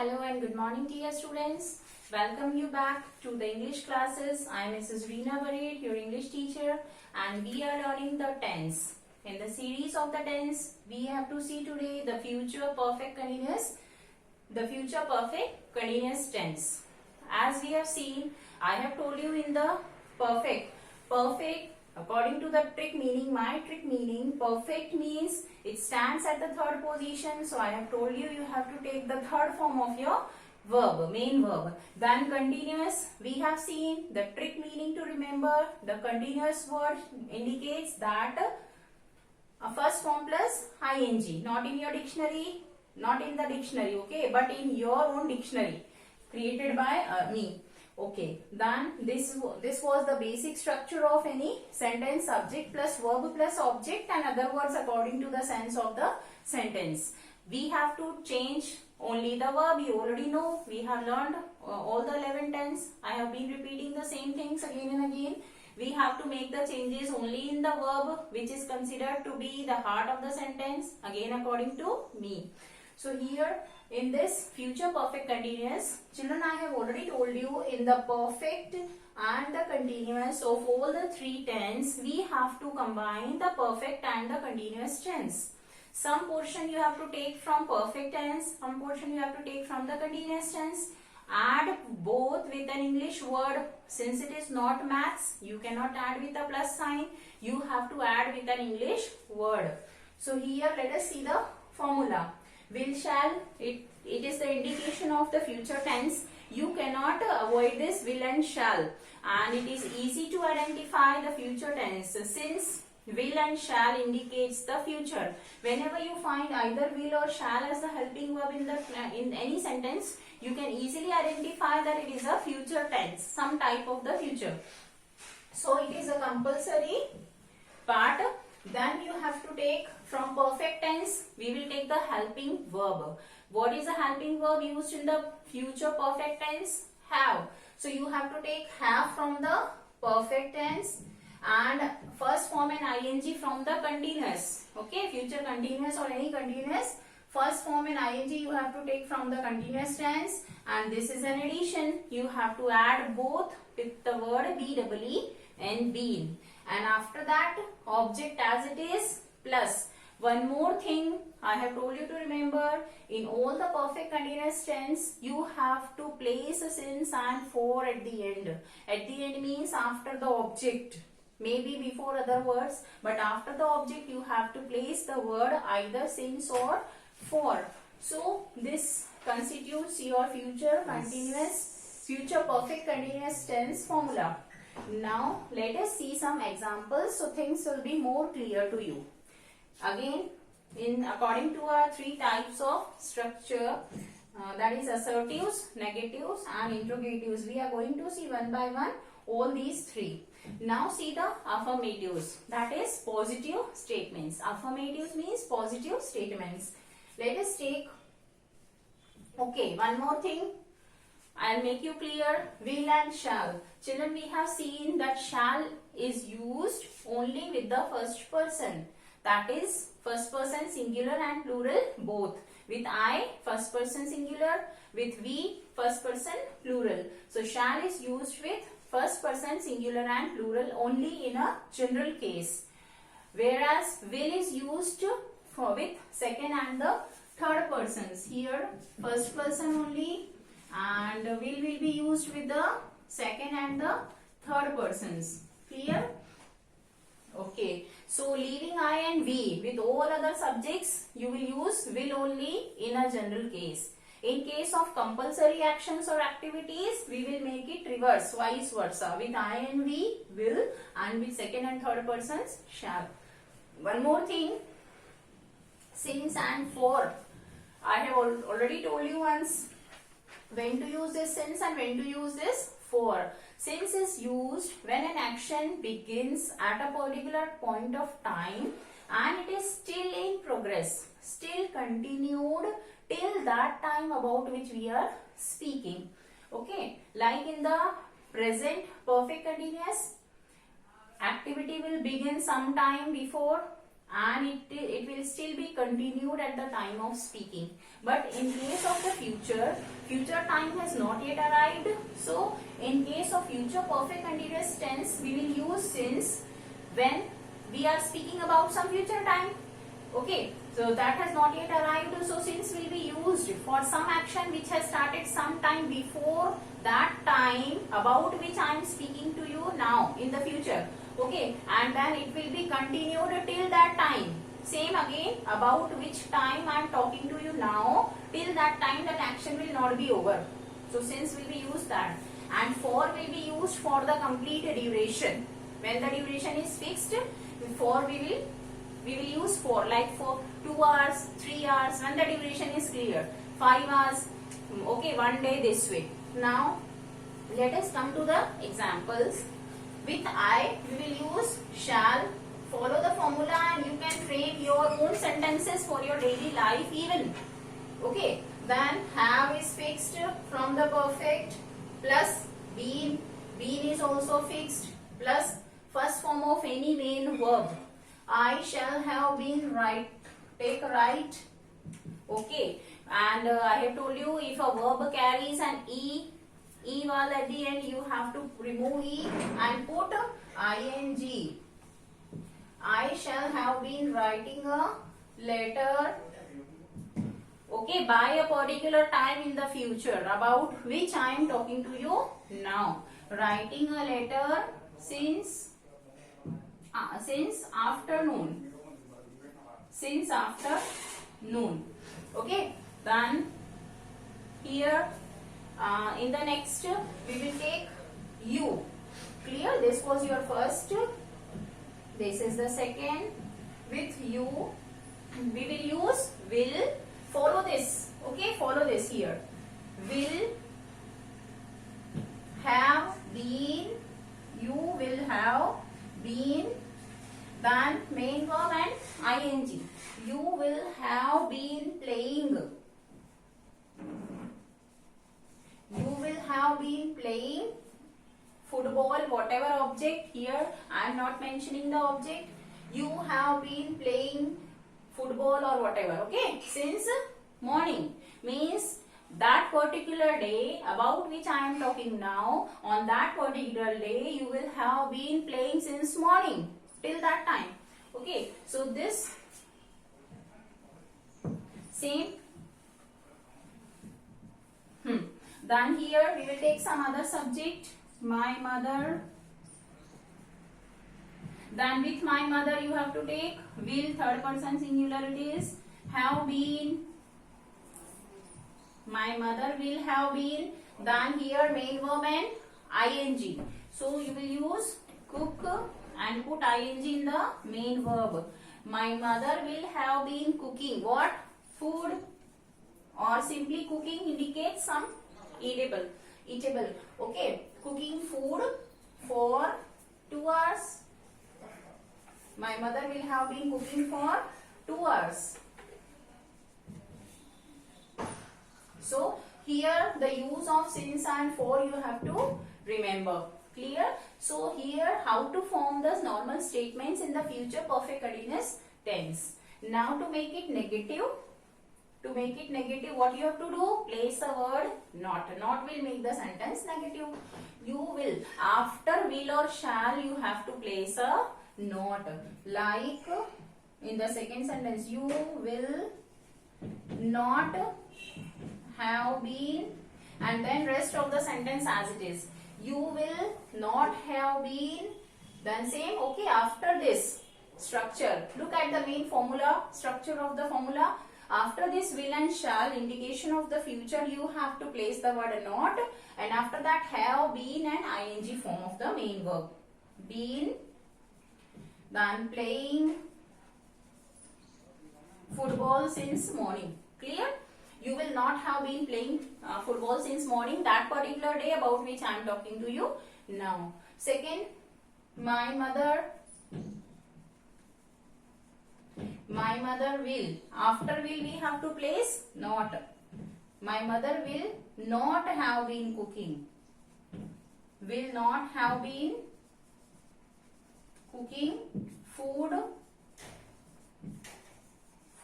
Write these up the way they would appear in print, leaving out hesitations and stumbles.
Hello and good morning dear students. Welcome you back to the English classes. I am Mrs. Reena Barid, your English teacher, and we are learning the tense. In the series of the tense, we have to see today the future perfect continuous tense. As we have seen, I have told you in the perfect according to the trick meaning, my trick meaning, perfect means it stands at the third position. So I have told you have to take the third form of your verb, main verb. Then continuous, we have seen the trick meaning to remember. The continuous word indicates that a first form plus ing, not in your dictionary, not in the dictionary, okay, but in your own dictionary created by me. Okay, then this was the basic structure of any sentence: subject plus verb plus object and other words according to the sense of the sentence. We have to change only the verb. You already know, we have learned all the 11 tense. I have been repeating the same things again and again. We have to make the changes only in the verb, which is considered to be the heart of the sentence, again according to me. So here in this future perfect continuous, children, I have already told you in the perfect and the continuous of all the three tense, we have to combine the perfect and the continuous tense. Some portion you have to take from perfect tense, some portion you have to take from the continuous tense. Add both with an English word. Since it is not maths, you cannot add with a plus sign. You have to add with an English word. So here let us see the formula. Will, shall, it is the indication of the future tense. You cannot avoid this will and shall, and it is easy to identify the future tense since will and shall indicates the future. Whenever you find either will or shall as the helping verb in any sentence, you can easily identify that it is a future tense, some type of the future. So it is a compulsory part. Then you have to take from perfect tense, we will take the helping verb. What is the helping verb used in the future perfect tense? Have. So you have to take have from the perfect tense and first form and ing from the continuous. Okay, future continuous or any continuous, first form and ing you have to take from the continuous tense, and this is an addition. You have to add both with the word be and been, and after that object as it is plus. One more thing I have told you to remember, in all the perfect continuous tense you have to place a since and for at the end. At the end means after the object, maybe before other words, but after the object you have to place the word either since or for. So this constitutes your future perfect continuous tense formula. Now let us see some examples so things will be more clear to you. Again, according to our three types of structure, that is assertives, negatives and interrogatives, we are going to see one by one all these three. Now see the affirmatives, that is positive statements. Affirmatives means positive statements. Let us take, okay, one more thing I'll make you clear, will and shall. Children, we have seen that shall is used only with the first person. That is first person singular and plural both. With I, first person singular. With we, first person plural. So shall is used with first person singular and plural only in a general case. Whereas will is used with second and the third persons. Here first person only, and will be used with the second and the third persons. Clear? Okay, so leaving I and we, with all other subjects you will use will only in a general case. In case of compulsory actions or activities, we will make it reverse, vice versa. With I and we, will, and with second and third persons, shall. One more thing, since and for. I have already told you once when to use this since and when to use this for. Since is used when an action begins at a particular point of time and it is still in progress, still continued till that time about which we are speaking. Okay, like in the present perfect continuous, activity will begin some time before and it will still be continued at the time of speaking. But in case of the future time has not yet arrived. So in case of future perfect continuous tense, we will use since when we are speaking about some future time. Okay, so that has not yet arrived, so since will be used for some action which has started some time before that time about which I am speaking to you now in the future. Okay, and then it will be continued till that time. Same again, about which time I am talking to you now, till that time that action will not be over. So since will be used that, and for will be used for the complete duration. When the duration is fixed, for we will use for, like for 2 hours, 3 hours, when the duration is clear, 5 hours, okay, 1 day, this way. Now let us come to the examples. With I, we will use shall. Follow the formula and you can frame your own sentences for your daily life even. Okay, then have is fixed from the perfect, plus been is also fixed, plus first form of any main verb. I shall have been right. Take right. Okay, and I have told you if a verb carries an E while at the end, you have to remove E and put ing. I shall have been writing a letter, okay, by a particular time in the future about which I am talking to you now. Writing a letter since afternoon. Since afternoon. Okay, then here in the next we will take you. Clear? This was your first. This is the second. With you we will use will. Follow this. Okay, follow this here. Will have been. You will have been. Then main verb and ing. You will have been playing. You will have been playing football, whatever object. Here I am not mentioning the object. You have been playing football or whatever. Okay, since morning means that particular day about which I am talking now. On that particular day you will have been playing since morning till that time. Okay, so this same. Then here we will take some other subject. My mother. Then with my mother you have to take will, third person singular it is. Have been. My mother will have been. Then here main verb and ing. So you will use cook and put ing in the main verb. My mother will have been cooking what? Food, or simply cooking indicates some eatable. Okay, cooking food for 2 hours. My mother will have been cooking for 2 hours. So here the use of since and for you have to remember. Clear? So here how to form the normal statements in the future perfect continuous tense. Now to make it negative. What you have to do? Place a word not. Not will make the sentence negative. You will. After will or shall you have to place a not. Like in the second sentence, you will not have been, and then rest of the sentence as it is. You will not have been. Then same. Okay, after this structure, look at the main formula, structure of the formula. After this will and shall, indication of the future, you have to place the word not, and after that have been and ing form of the main verb. Been, then playing football since morning. Clear? You will not have been playing football since morning, that particular day about which I am talking to you now. Second, my mother will. After will we have to place not. My mother will not have been cooking. Will not have been cooking food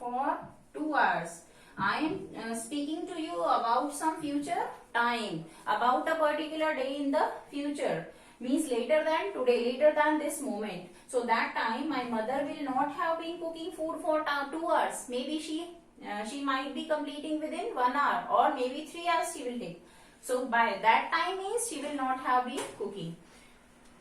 for 2 hours. I am speaking to you about some future time, about a particular day in the future. Means later than today, later than this moment. So that time my mother will not have been cooking food for 2 hours. Maybe she might be completing within 1 hour, or maybe 3 hours she will take. So by that time means she will not have been cooking.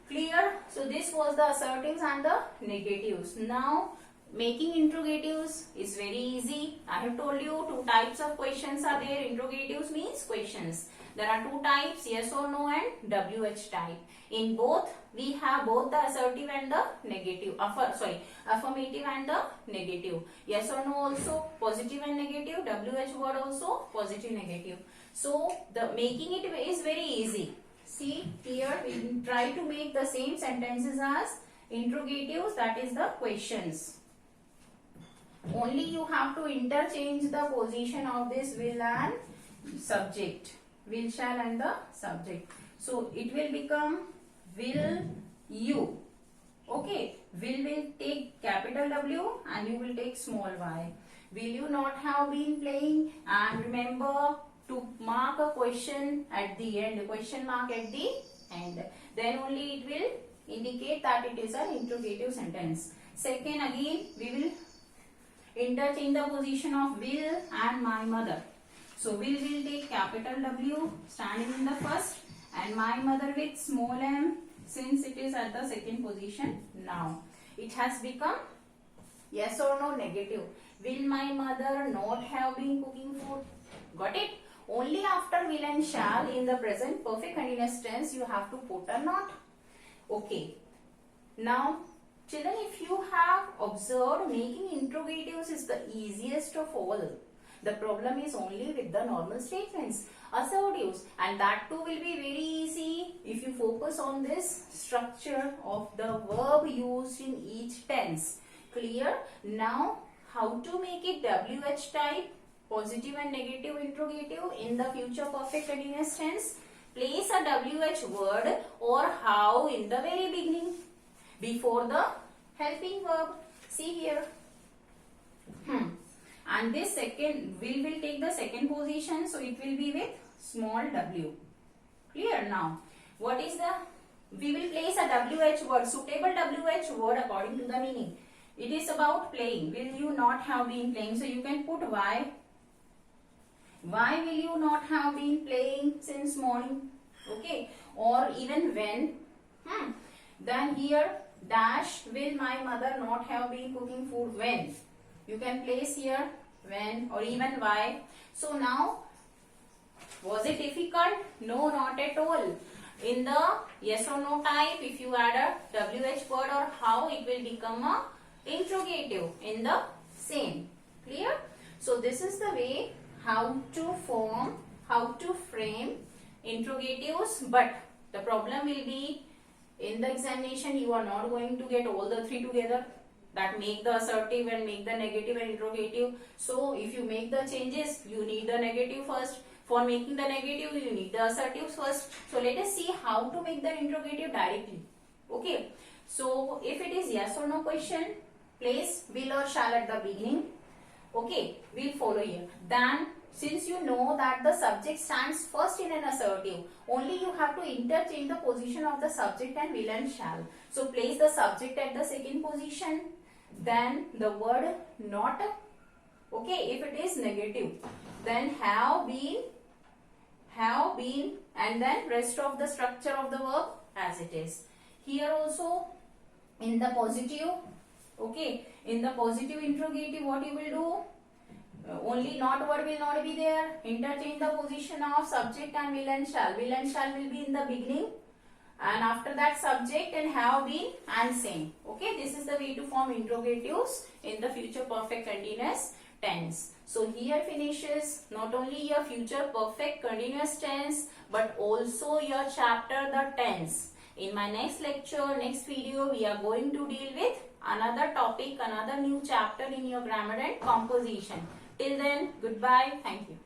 Clear? So this was the assertives and the negatives. Now making interrogatives is very easy. I have told you 2 types of questions are there. Interrogatives means questions. There are 2 types, yes or no and WH type. In both, we have both the assertive and the negative. Affirmative and the negative. Yes or no also positive and negative. WH word also positive, negative. So the making it is very easy. See here, we try to make the same sentences as interrogatives, that is the questions. Only you have to interchange the position of this will and subject. Will, shall and the subject. So it will become will you. Okay. Will take capital W and you will take small y. Will you not have been playing? And remember to mark a question at the end. Question mark at the end. Then only it will indicate that it is an interrogative sentence. Second, again we will interchange the position of will and my mother. So will take capital W standing in the first and my mother with small m, since it is at the second position now. It has become yes or no negative. Will my mother not have been cooking food? Got it? Only after will and shall in the present perfect continuous tense you have to put a not. Okay. Now children, if you have observed, making interrogatives is the easiest of all. The problem is only with the normal statements, assertives, and that too will be very easy if you focus on this structure of the verb used in each tense. Clear? Now, how to make it WH type, positive and negative interrogative in the future perfect continuous tense? Place a WH word or how in the very beginning before the helping verb. See here. And this second will take the second position, so it will be with small w. Clear? Now what is the, we will place a WH word, suitable WH word according to the meaning. It is about playing. Will you not have been playing? So you can put why. Why will you not have been playing since morning? Okay. Or even when. Then here dash, will my mother not have been cooking food? When. You can place here when or even why. So now, was it difficult? No, not at all. In the yes or no type, if you add a WH word or how, it will become a interrogative in the same. Clear? So this is the way how to form, how to frame interrogatives, but the problem will be in the examination you are not going to get all the 3 together, that make the assertive and make the negative and interrogative. So if you make the changes, you need the negative first. For making the negative, you need the assertives first. So let us see how to make the interrogative directly. Okay. So if it is yes or no question, place will or shall at the beginning. Okay. We'll follow here. Then since you know that the subject stands first in an assertive, only you have to interchange the position of the subject and will and shall. So place the subject at the second position, then the word not. Okay, if it is negative, then have been, and then rest of the structure of the verb as it is. Here also in the positive, okay, in the positive interrogative, what you will do? Only not word will not be there. Interchange the position of subject and will and shall. Will and shall will be in the beginning, and after that subject and have been and same. Okay, this is the way to form interrogatives in the future perfect continuous tense. So here finishes not only your future perfect continuous tense but also your chapter the tense. In my next lecture, next video, we are going to deal with another topic, another new chapter in your grammar and composition. Till then, goodbye. Thank you.